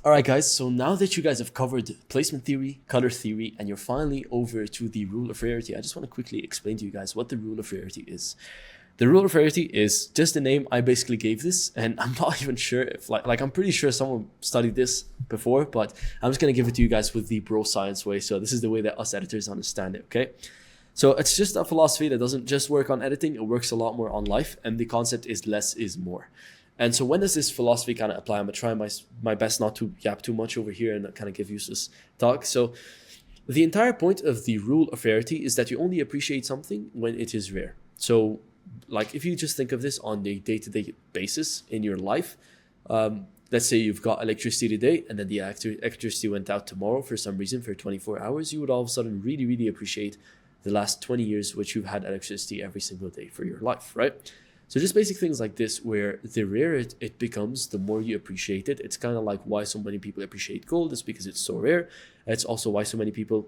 All right, guys, so now that you guys have covered placement theory, color theory, and you're finally over to the rule of rarity, I just want to quickly explain to you guys what the rule of rarity is. The rule of rarity is just the name I basically gave this, and I'm not even sure if, like I'm pretty sure someone studied this before, but I'm just going to give it to you guys with the bro science way. So this is the way that us editors understand it, okay? So it's just a philosophy that doesn't just work on editing, it works a lot more on life, and the concept is less is more. And so when does this philosophy kind of apply? I'm going to try my best not to yap too much over here and kind of give useless talk. So the entire point of the rule of rarity is that you only appreciate something when it is rare. So like if you just think of this on a day-to-day basis in your life, let's say you've got electricity today and then the electricity went out tomorrow for some reason for 24 hours, you would all of a sudden really, really appreciate the last 20 years which you've had electricity every single day for your life, right? So just basic things like this, where the rarer it becomes, the more you appreciate it. It's kind of like why so many people appreciate gold. It's because it's so rare. It's also why so many people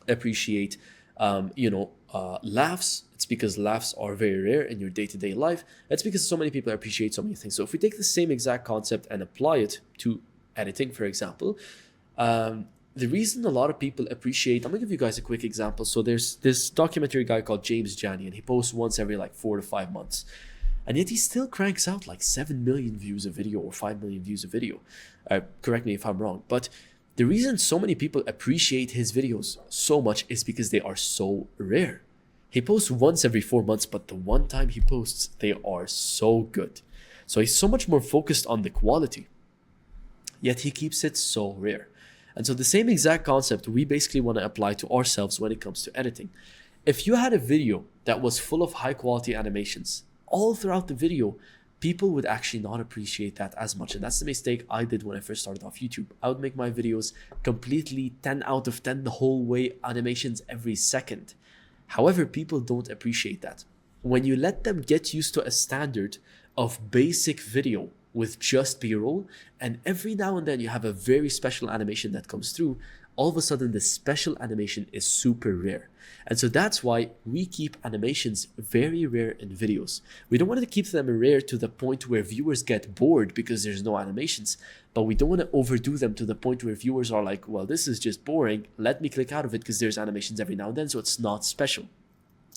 appreciate, laughs. It's because laughs are very rare in your day-to-day life. It's because so many people appreciate so many things. So if we take the same exact concept and apply it to editing, for example, the reason a lot of people appreciate, I'm gonna give you guys a quick example. So there's this documentary guy called James Jani, and he posts once every like 4 to 5 months. And yet he still cranks out like 7 million views a video or 5 million views a video. Correct me if I'm wrong. But the reason so many people appreciate his videos so much is because they are so rare. He posts once every 4 months, but the one time he posts, they are so good. So he's so much more focused on the quality, yet he keeps it so rare. And so the same exact concept we basically want to apply to ourselves when it comes to editing. If you had a video that was full of high quality animations, all throughout the video, people would actually not appreciate that as much. And that's the mistake I did when I first started off YouTube. I would make my videos completely 10 out of 10 the whole way, animations every second. However, people don't appreciate that. When you let them get used to a standard of basic video with just B-roll, and every now and then you have a very special animation that comes through, all of a sudden the special animation is super rare. And so that's why we keep animations very rare in videos. We don't want to keep them rare to the point where viewers get bored because there's no animations, but we don't want to overdo them to the point where viewers are like, well, this is just boring, let me click out of it because there's animations every now and then, so it's not special.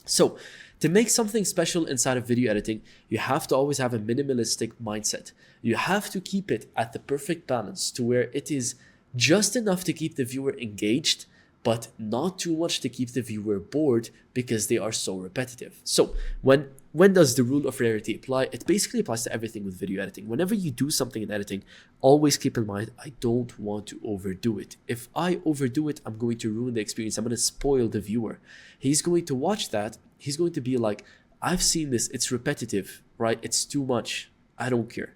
So to make something special inside of video editing, you have to always have a minimalistic mindset. You have to keep it at the perfect balance to where it is just enough to keep the viewer engaged, but not too much to keep the viewer bored because they are so repetitive. So when does the rule of rarity apply? It basically applies to everything with video editing. Whenever you do something in editing, always keep in mind, I don't want to overdo it. If I overdo it, I'm going to ruin the experience. I'm going to spoil the viewer. He's going to watch that. He's going to be like, I've seen this. It's repetitive, right? It's too much. I don't care.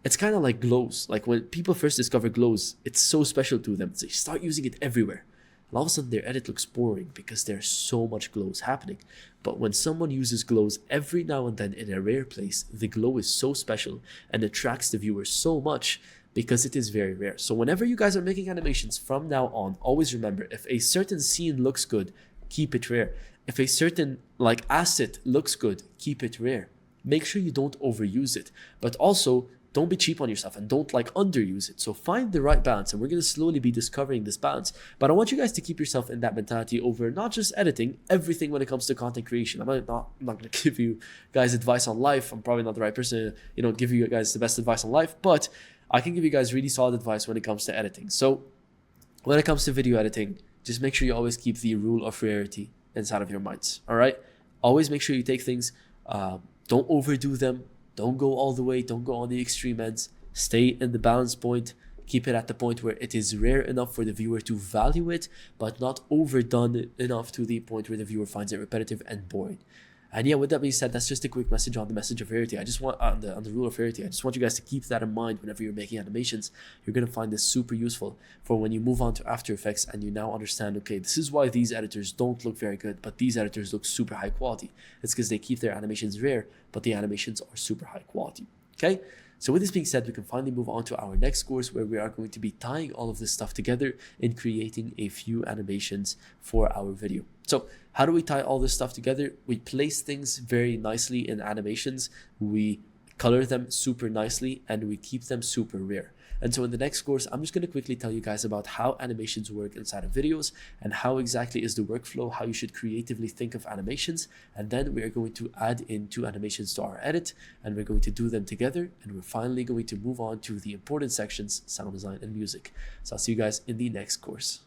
It's kind of like glows. Like when people first discover glows, it's so special to them. So they start using it everywhere. And all of a sudden their edit looks boring because there's so much glows happening. But when someone uses glows every now and then in a rare place, the glow is so special and attracts the viewer so much because it is very rare. So whenever you guys are making animations from now on, always remember, if a certain scene looks good, keep it rare. If a certain like asset looks good, keep it rare. Make sure you don't overuse it, but also don't be cheap on yourself and don't like underuse it. So find the right balance, and we're going to slowly be discovering this balance. But I want you guys to keep yourself in that mentality over not just editing, everything when it comes to content creation. I'm not going to give you guys advice on life. I'm probably not the right person to, give you guys the best advice on life, but I can give you guys really solid advice when it comes to editing. So when it comes to video editing, just make sure you always keep the rule of rarity inside of your minds. All right. Always make sure you take things, don't overdo them. Don't go all the way. Don't go on the extreme ends. Stay in the balance point. Keep it at the point where it is rare enough for the viewer to value it, but not overdone enough to the point where the viewer finds it repetitive and boring. And yeah, with that being said, that's just a quick message on the message of rarity. I just want on the rule of rarity. I just want you guys to keep that in mind whenever you're making animations. You're gonna find this super useful for when you move on to After Effects and you now understand, okay, this is why these editors don't look very good, but these editors look super high quality. It's because they keep their animations rare, but the animations are super high quality. Okay. So with this being said, we can finally move on to our next course where we are going to be tying all of this stuff together and creating a few animations for our video. So how do we tie all this stuff together? We place things very nicely in animations. We color them super nicely, and we keep them super rare. And so in the next course, I'm just going to quickly tell you guys about how animations work inside of videos and how exactly is the workflow, how you should creatively think of animations. And then we are going to add in 2 animations to our edit, and we're going to do them together. And we're finally going to move on to the important sections, sound design and music. So I'll see you guys in the next course.